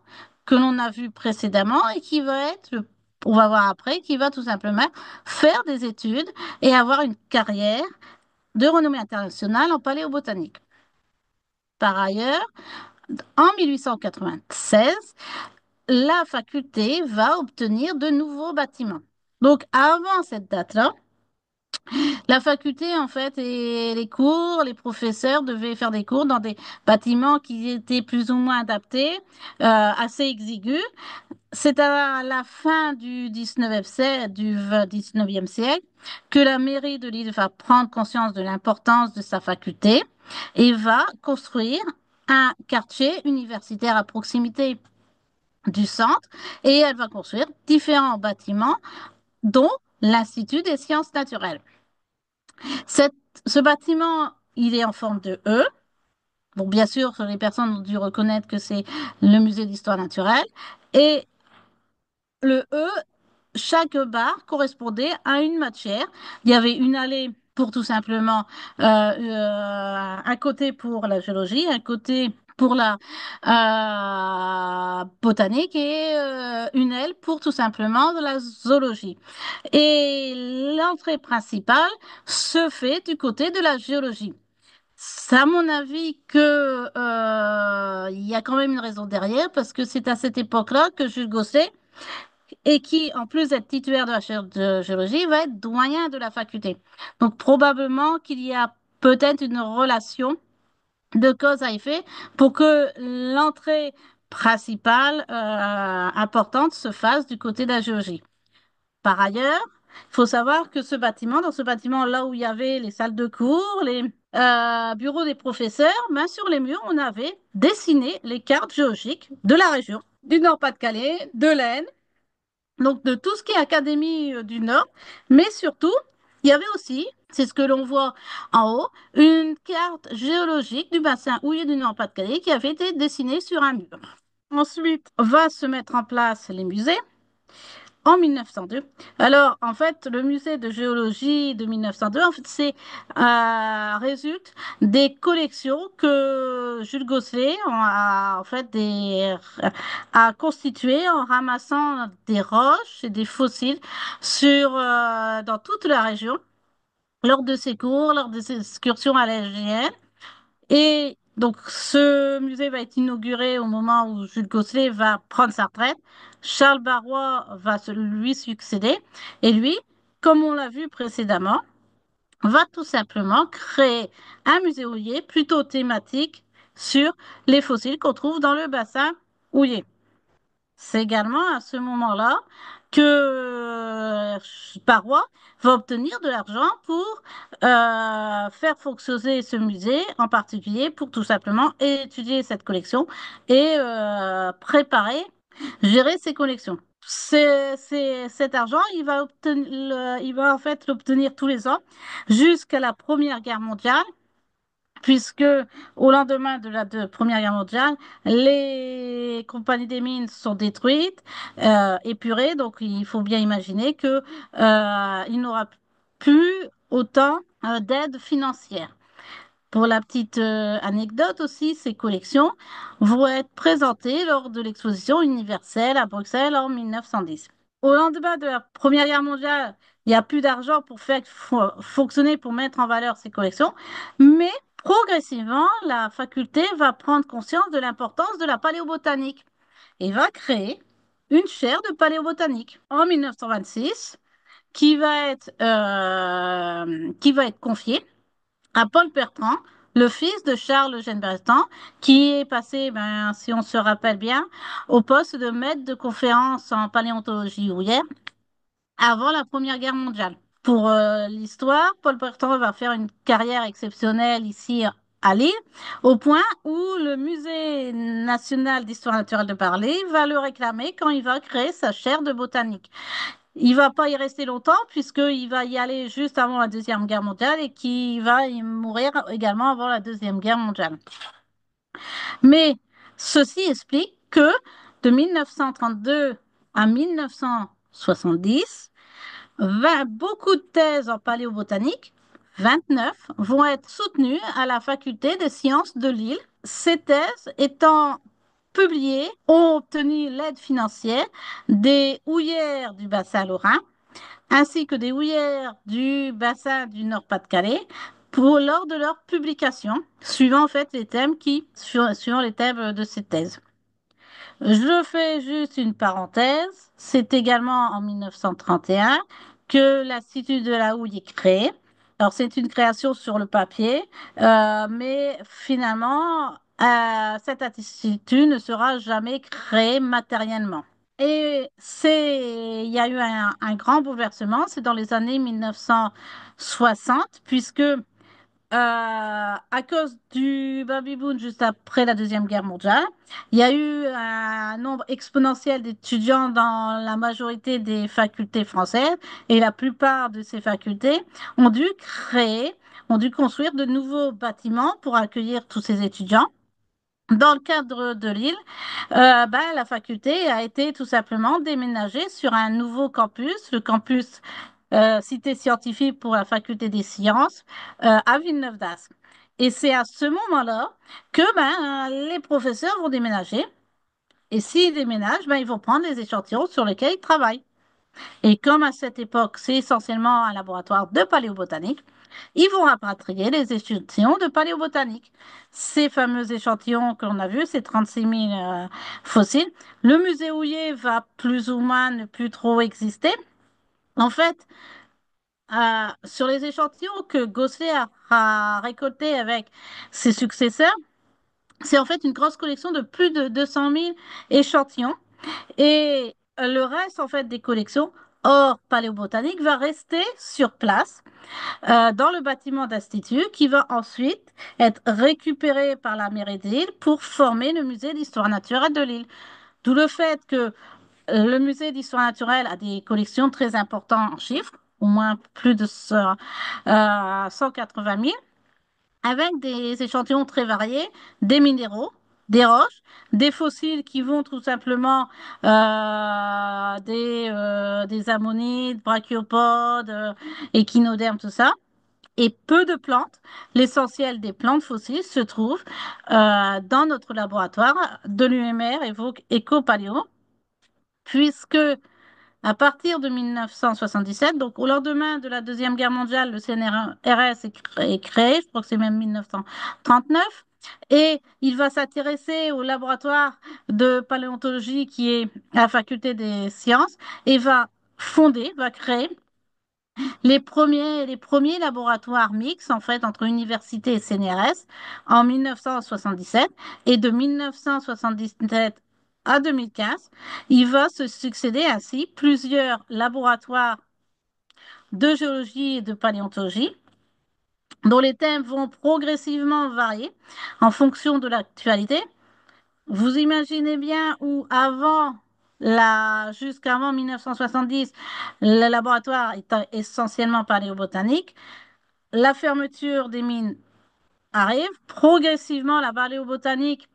que l'on a vu précédemment et qui va être, on va voir après, qui va tout simplement faire des études et avoir une carrière de renommée internationale en paléobotanique. Par ailleurs, en 1896, la faculté va obtenir de nouveaux bâtiments. Donc, avant cette date-là, la faculté, en fait, et les cours, les professeurs devaient faire des cours dans des bâtiments qui étaient plus ou moins adaptés, assez exigus. C'est à la fin du 19e siècle que la mairie de Lille va prendre conscience de l'importance de sa faculté et va construire un quartier universitaire à proximité du centre et elle va construire différents bâtiments, dont l'Institut des sciences naturelles. Cette- Ce bâtiment, il est en forme de E. Bon, bien sûr, les personnes ont dû reconnaître que c'est le musée d'histoire naturelle. Et le E, chaque barre correspondait à une matière. Il y avait une allée pour tout simplement un côté pour la géologie, un côté pour la botanique et une aile pour tout simplement de la zoologie. Et l'entrée principale se fait du côté de la géologie. C'est à mon avis que il y a quand même une raison derrière parce que c'est à cette époque-là que Jules Gosset, et qui, en plus d'être titulaire de la chaire de géologie, va être doyen de la faculté. Donc probablement qu'il y a peut-être une relation de cause à effet pour que l'entrée principale importante se fasse du côté de la géologie. Par ailleurs, il faut savoir que dans ce bâtiment, là où il y avait les salles de cours, les bureaux des professeurs, ben, sur les murs, on avait dessiné les cartes géologiques de la région, du Nord-Pas-de-Calais, de l'Aisne, donc de tout ce qui est Académie du Nord, mais surtout, il y avait aussi, c'est ce que l'on voit en haut, une carte géologique du bassin houiller du Nord-Pas-de-Calais qui avait été dessinée sur un mur. Ensuite, va se mettre en place les musées en 1902. Alors, en fait, le musée de géologie de 1902, en fait, c'est résulte des collections que Jules Gosselet a, en fait, a constituées en ramassant des roches et des fossiles dans toute la région lors de ses cours, lors de ses excursions à la SGN. Et donc, ce musée va être inauguré au moment où Jules Gosselet va prendre sa retraite. Charles Barrois va lui succéder. Et lui, comme on l'a vu précédemment, va tout simplement créer un musée houiller plutôt thématique sur les fossiles qu'on trouve dans le bassin houiller. C'est également à ce moment-là que Barrois va obtenir de l'argent pour faire fonctionner ce musée, en particulier pour tout simplement étudier cette collection et préparer, gérer ses collections. Cet argent, il va en fait l'obtenir tous les ans jusqu'à la Première Guerre mondiale, puisque au lendemain de la Première Guerre mondiale, les compagnies des mines sont détruites, épurées, donc il faut bien imaginer que il n'aura plus autant d'aide financière. Pour la petite anecdote aussi, ces collections vont être présentées lors de l'exposition universelle à Bruxelles en 1910. Au lendemain de la Première Guerre mondiale, il n'y a plus d'argent pour faire fonctionner, pour mettre en valeur ces collections, mais progressivement, la faculté va prendre conscience de l'importance de la paléobotanique et va créer une chaire de paléobotanique en 1926 qui va être confiée à Paul Bertrand, le fils de Charles Eugène Bertrand, qui est passé, ben, si on se rappelle bien, au poste de maître de conférence en paléontologie houillère avant la Première Guerre mondiale. Pour l'histoire, Paul Bertrand va faire une carrière exceptionnelle ici à Lille, au point où le Musée national d'histoire naturelle de Paris va le réclamer quand il va créer sa chaire de botanique. Il va pas y rester longtemps puisqu'il va y aller juste avant la Deuxième Guerre mondiale et qu'il va y mourir également avant la Deuxième Guerre mondiale. Mais ceci explique que de 1932 à 1900 70. Beaucoup de thèses en paléobotanique, 29, vont être soutenues à la faculté des sciences de Lille. Ces thèses étant publiées ont obtenu l'aide financière des houillères du bassin lorrain ainsi que des houillères du bassin du Nord-Pas-de-Calais lors de leur publication, suivant en fait les thèmes suivant les thèmes de ces thèses. Je fais juste une parenthèse. C'est également en 1931 que l'Institut de la houille est créé. Alors, c'est une création sur le papier, mais finalement, cet institut ne sera jamais créé matériellement. Il y a eu un grand bouleversement, c'est dans les années 1960, puisque à cause du baby-boom juste après la Deuxième Guerre mondiale, il y a eu un nombre exponentiel d'étudiants dans la majorité des facultés françaises et la plupart de ces facultés ont dû créer, ont dû construire de nouveaux bâtiments pour accueillir tous ces étudiants. Dans le cadre de Lille, la faculté a été tout simplement déménagée sur un nouveau campus, le campus cité scientifique pour la faculté des sciences à Villeneuve-d'Ascq. Et c'est à ce moment-là que les professeurs vont déménager. Et s'ils déménagent, ils vont prendre les échantillons sur lesquels ils travaillent. Et comme à cette époque, c'est essentiellement un laboratoire de paléobotanique, ils vont rapatrier les échantillons de paléobotanique. Ces fameux échantillons que l'on a vus, ces 36 000 fossiles, le musée Houillet va plus ou moins ne plus trop exister. En fait, sur les échantillons que Gosselin a récoltés avec ses successeurs, c'est en fait une grosse collection de plus de 200 000 échantillons. Et le reste, en fait, des collections hors paléobotanique va rester sur place dans le bâtiment d'institut qui va ensuite être récupéré par la mairie de Lille pour former le musée d'histoire naturelle de Lille. D'où le fait que le musée d'histoire naturelle a des collections très importantes en chiffres, au moins plus de 180 000, avec des échantillons très variés, des minéraux, des roches, des fossiles qui vont tout simplement des ammonites, brachiopodes, échinodermes, tout ça, et peu de plantes. L'essentiel des plantes fossiles se trouve dans notre laboratoire de l'UMR Éco-Paléo, puisque à partir de 1977, donc au lendemain de la Deuxième Guerre mondiale, le CNRS est créé, je crois que c'est même 1939, et il va s'intéresser au laboratoire de paléontologie qui est à la faculté des sciences et va créer les premiers laboratoires mixtes en fait entre université et CNRS en 1977 et de 1977 à 2015, il va se succéder ainsi plusieurs laboratoires de géologie et de paléontologie dont les thèmes vont progressivement varier en fonction de l'actualité. Vous imaginez bien où jusqu'avant 1970, le laboratoire était essentiellement paléobotanique. La fermeture des mines arrive. Progressivement, la paléobotanique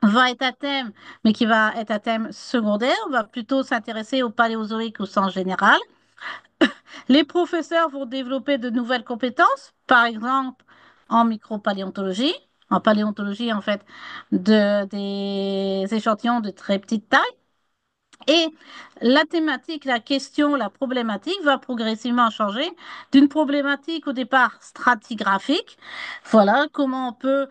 va être un thème, mais qui va être un thème secondaire. On va plutôt s'intéresser au paléozoïque au sens général. Les professeurs vont développer de nouvelles compétences, par exemple en micropaléontologie, en paléontologie en fait, des échantillons de très petite taille. Et la thématique, la question, la problématique va progressivement changer d'une problématique au départ stratigraphique. Voilà, comment on peut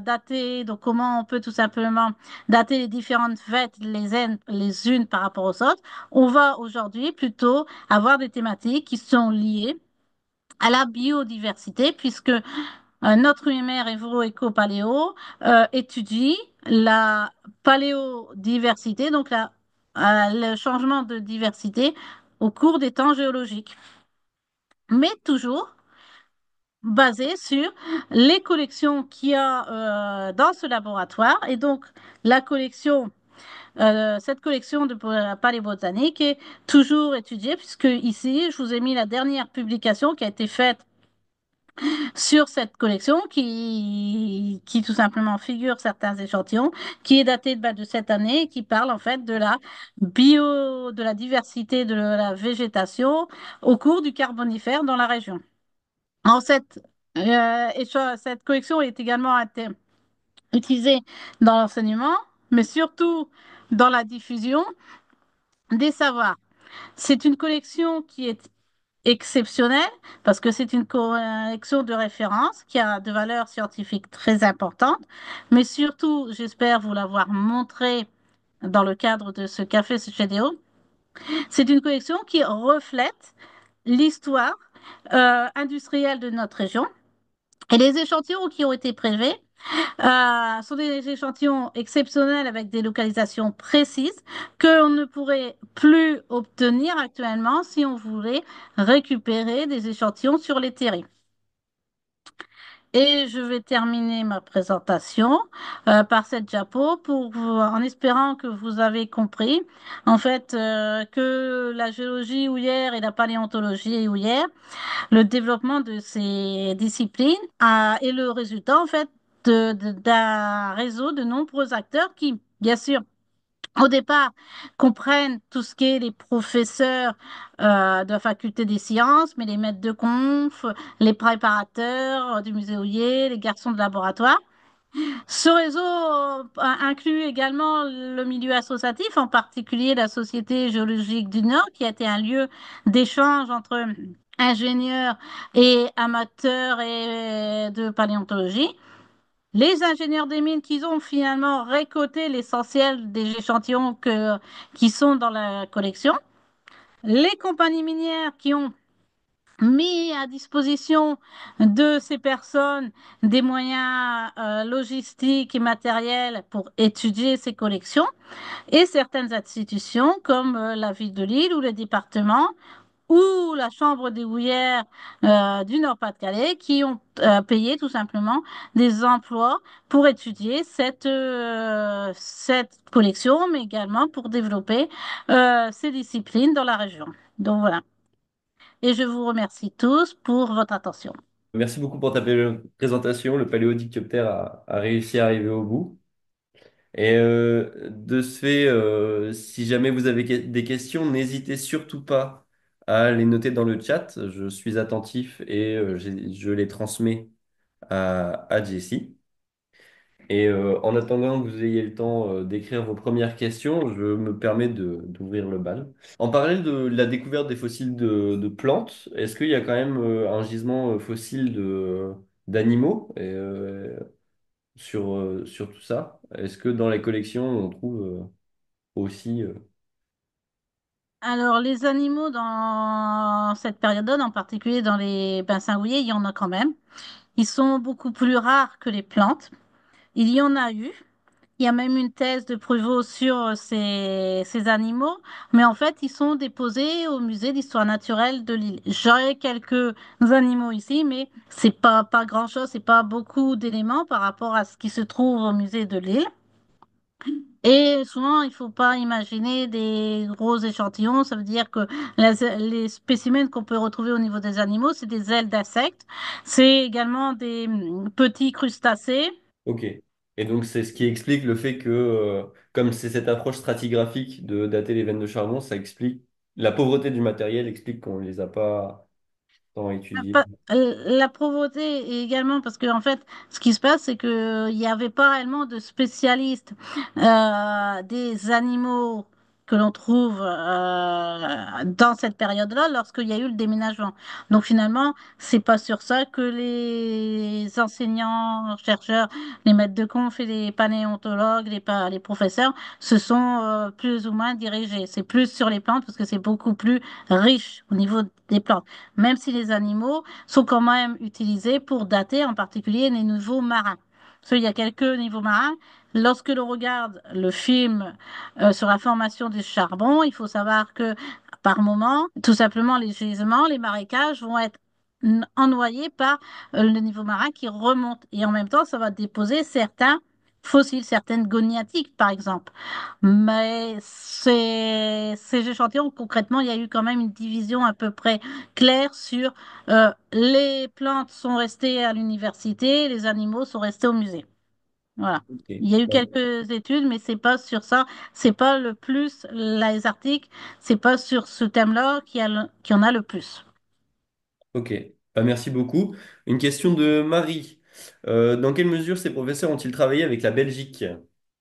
dater, donc comment on peut tout simplement dater les différentes fêtes les unes par rapport aux autres. On va aujourd'hui plutôt avoir des thématiques qui sont liées à la biodiversité, puisque notre UMR Évro-Éco-Paléo étudie la paléodiversité, donc le changement de diversité au cours des temps géologiques, mais toujours basé sur les collections qu'il y a dans ce laboratoire. Et donc, cette collection de paléobotanique est toujours étudiée, puisque ici, je vous ai mis la dernière publication qui a été faite sur cette collection qui tout simplement figure certains échantillons, qui est daté de cette année et qui parle en fait de la diversité de la végétation au cours du Carbonifère dans la région. En cette collection est également utilisée dans l'enseignement, mais surtout dans la diffusion des savoirs. C'est une collection qui est exceptionnelle parce que c'est une collection de référence qui a de valeurs scientifiques très importantes, mais surtout, j'espère vous l'avoir montré dans le cadre de ce café Sucedeo, c'est une collection qui reflète l'histoire industrielle de notre région. Et les échantillons qui ont été prélevés sont des échantillons exceptionnels avec des localisations précises que l'on ne pourrait plus obtenir actuellement si on voulait récupérer des échantillons sur les terrains. Et je vais terminer ma présentation par cette diapo en espérant que vous avez compris en fait que la géologie houillère et la paléontologie houillère, le développement de ces disciplines est le résultat en fait d'un réseau de nombreux acteurs qui, bien sûr, au départ, comprennent tout ce qui est les professeurs de la faculté des sciences, mais les maîtres de conf, les préparateurs du musée Houillet, les garçons de laboratoire. Ce réseau inclut également le milieu associatif, en particulier la Société géologique du Nord, qui a été un lieu d'échange entre ingénieurs et amateurs de paléontologie. Les ingénieurs des mines qui ont finalement récolté l'essentiel des échantillons qui sont dans la collection. Les compagnies minières qui ont mis à disposition de ces personnes des moyens logistiques et matériels pour étudier ces collections. Et certaines institutions comme la ville de Lille ou le département ou la Chambre des houillères du Nord-Pas-de-Calais qui ont payé tout simplement des emplois pour étudier cette collection, mais également pour développer ces disciplines dans la région. Donc voilà. Et je vous remercie tous pour votre attention. Merci beaucoup pour ta présentation. Le Paléodictyoptère a réussi à arriver au bout. Et de ce fait, si jamais vous avez des questions, n'hésitez surtout pas à les noter dans le chat. Je suis attentif et je les transmets à Jessie. Et en attendant que vous ayez le temps d'écrire vos premières questions, je me permets d'ouvrir le bal. En parallèle de la découverte des fossiles de plantes, est-ce qu'il y a quand même un gisement fossile d'animaux sur tout ça? Est-ce que dans les collections, on trouve aussi... Alors, les animaux dans cette période, en particulier dans les bassins houillers, il y en a quand même. Ils sont beaucoup plus rares que les plantes. Il y en a eu. Il y a même une thèse de Pruvot sur ces animaux, mais en fait, ils sont déposés au musée d'histoire naturelle de Lille. J'aurais quelques animaux ici, mais c'est pas grand-chose, c'est pas beaucoup d'éléments par rapport à ce qui se trouve au musée de Lille. Et souvent, il faut pas imaginer des gros échantillons. Ça veut dire que les spécimens qu'on peut retrouver au niveau des animaux, c'est des ailes d'insectes. C'est également des petits crustacés. Ok. Et donc, c'est ce qui explique le fait que, comme c'est cette approche stratigraphique de dater les veines de charbon, ça explique la pauvreté du matériel, explique qu'on ne les a pas tant étudiés. La pauvreté également parce que en fait, ce qui se passe, c'est que il n'y avait pas réellement de spécialistes des animaux que l'on trouve dans cette période-là, lorsqu'il y a eu le déménagement. Donc finalement, c'est pas sur ça que les enseignants, chercheurs, les maîtres de conf et les paléontologues, les professeurs se sont plus ou moins dirigés. C'est plus sur les plantes parce que c'est beaucoup plus riche au niveau des plantes, même si les animaux sont quand même utilisés pour dater en particulier les niveaux marins. Parce qu'il y a quelques niveaux marins. Lorsque l'on regarde le film sur la formation du charbon, il faut savoir que par moment, tout simplement, les gisements, les marécages vont être ennoyés par le niveau marin qui remonte. Et en même temps, ça va déposer certains fossiles, certaines goniatiques par exemple. Mais ces échantillons, concrètement, il y a eu quand même une division à peu près claire sur les plantes sont restées à l'université, les animaux sont restés au musée. Voilà. Ok. Il y a eu quelques études, mais c'est pas sur ça, c'est pas le plus, les articles, c'est pas sur ce thème-là qui en a le plus. Ok. Merci beaucoup. Une question de Marie. Dans quelle mesure ces professeurs ont-ils travaillé avec la Belgique?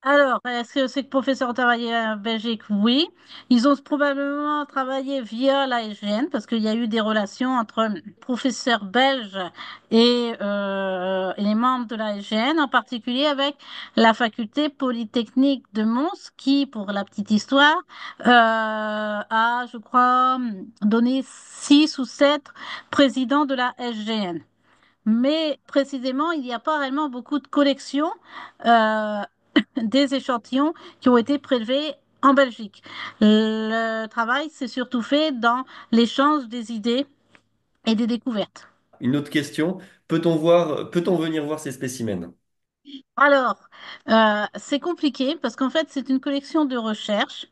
Alors, est-ce que ces professeurs ont travaillé en Belgique? Oui. Ils ont probablement travaillé via la SGN parce qu'il y a eu des relations entre professeurs belges et les membres de la SGN, en particulier avec la faculté polytechnique de Mons, qui, pour la petite histoire, a, je crois, donné 6 ou 7 présidents de la SGN. Mais précisément, il n'y a pas réellement beaucoup de collections euh, des échantillons qui ont été prélevés en Belgique. Le travail s'est surtout fait dans l'échange des idées et des découvertes. Une autre question. Peut-on venir voir ces spécimens? Alors, c'est compliqué parce qu'en fait, c'est une collection de recherche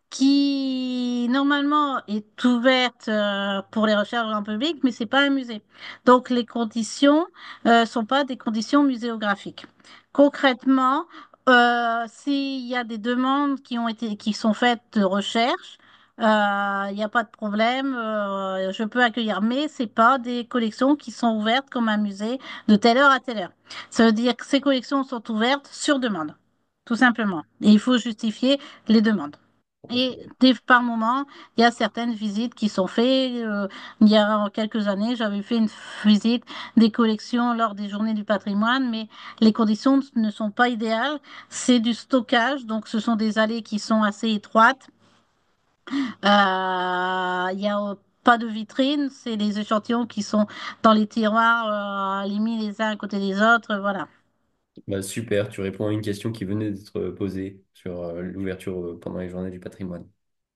qui normalement est ouverte pour les recherches grand public, mais c'est pas un musée. Donc les conditions sont pas des conditions muséographiques. Concrètement, s'il y a des demandes qui sont faites de recherche, il n'y a pas de problème, je peux accueillir, mais c'est pas des collections qui sont ouvertes comme un musée de telle heure à telle heure. Ça veut dire que ces collections sont ouvertes sur demande, tout simplement. Et il faut justifier les demandes. Et par moment, il y a certaines visites qui sont faites. Il y a quelques années, j'avais fait une visite des collections lors des Journées du patrimoine, mais les conditions ne sont pas idéales. C'est du stockage, donc ce sont des allées qui sont assez étroites. Il y a pas de vitrine, c'est des échantillons qui sont dans les tiroirs, mis les uns à côté des autres, voilà. Bah, super, tu réponds à une question qui venait d'être posée sur l'ouverture pendant les journées du patrimoine.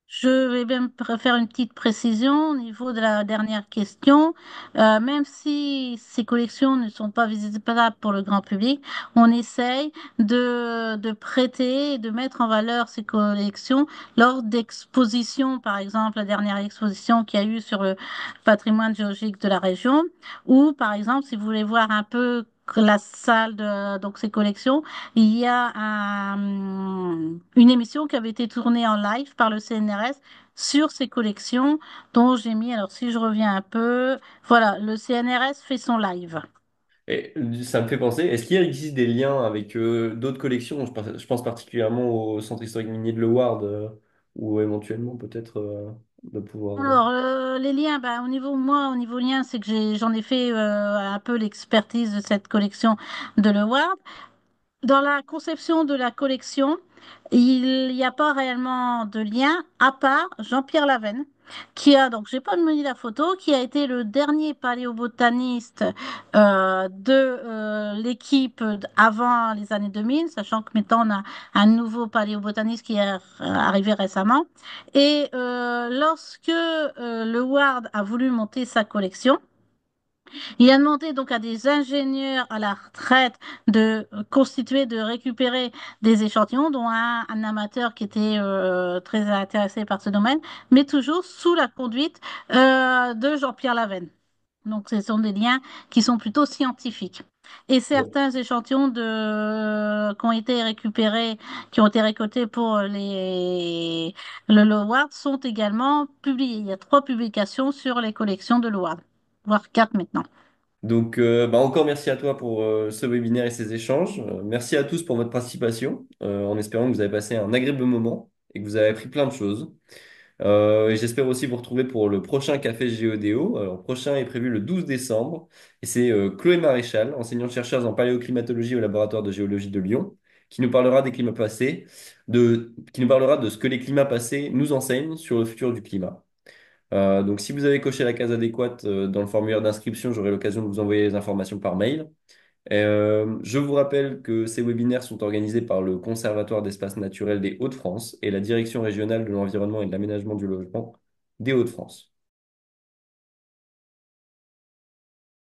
Je vais même faire une petite précision au niveau de la dernière question. Même si ces collections ne sont pas visibles pour le grand public, on essaye de prêter et de mettre en valeur ces collections lors d'expositions. Par exemple, la dernière exposition qu'il y a eu sur le patrimoine géologique de la région, ou par exemple, si vous voulez voir un peu la salle de donc ces collections, il y a une émission qui avait été tournée en live par le CNRS sur ces collections dont j'ai mis, alors si je reviens un peu, voilà, le CNRS fait son live. Et ça me fait penser, est-ce qu'il existe des liens avec d'autres collections? Je pense particulièrement au Centre historique minier de Leeuwarden, ou éventuellement peut-être de pouvoir... Alors, les liens, ben, au niveau lien, c'est que j'en ai fait un peu l'expertise de cette collection de Leward. Dans la conception de la collection, il n'y a pas réellement de lien à part Jean-Pierre Lavenne, qui a, donc j'ai pas mis la photo, qui a été le dernier paléobotaniste de l'équipe avant les années 2000, sachant que maintenant on a un nouveau paléobotaniste qui est arrivé récemment. Et lorsque le Ward a voulu monter sa collection, il a demandé donc à des ingénieurs à la retraite de constituer, de récupérer des échantillons, dont un amateur qui était très intéressé par ce domaine, mais toujours sous la conduite de Jean-Pierre Lavenne. Donc, ce sont des liens qui sont plutôt scientifiques. Et certains échantillons qui ont été récupérés, qui ont été récoltés pour le Loward sont également publiés. Il y a 3 publications sur les collections de Loward, voire 4 maintenant. Donc, bah, encore merci à toi pour ce webinaire et ces échanges. Merci à tous pour votre participation, en espérant que vous avez passé un agréable moment et que vous avez appris plein de choses. Et j'espère aussi vous retrouver pour le prochain Café Géodéo. Alors, le prochain est prévu le 12 décembre. Et c'est Chloé Maréchal, enseignante-chercheuse en paléoclimatologie au laboratoire de géologie de Lyon, qui nous parlera des climats passés, qui nous parlera de ce que les climats passés nous enseignent sur le futur du climat. Donc, si vous avez coché la case adéquate dans le formulaire d'inscription, j'aurai l'occasion de vous envoyer les informations par mail. Je vous rappelle que ces webinaires sont organisés par le Conservatoire d'espaces naturels des Hauts-de-France et la Direction régionale de l'environnement et de l'aménagement du logement des Hauts-de-France.